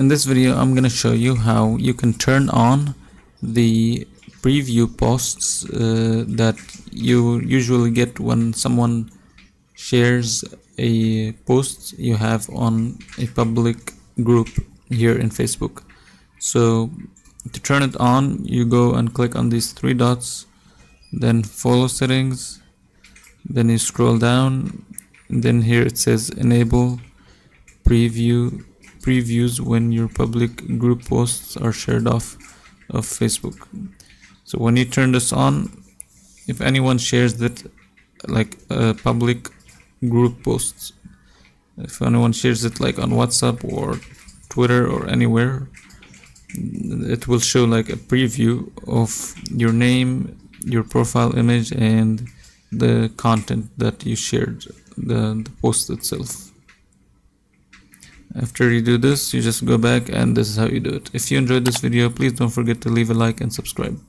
in this video I'm gonna show you how you can turn on the preview posts that you usually get when someone shares a post you have on a public group here in Facebook. So to turn it on, you go and click on these three dots, then follow settings, then you scroll down, and then here it says enable previews when your public group posts are shared off of Facebook. So when you turn this on, if anyone shares that, like public group posts, if anyone shares it like on WhatsApp or Twitter or anywhere, it will show like a preview of your name, your profile image, and the content that you shared, the post itself. After you do this, you just go back, and this is how you do it. If you enjoyed this video, please don't forget to leave a like and subscribe.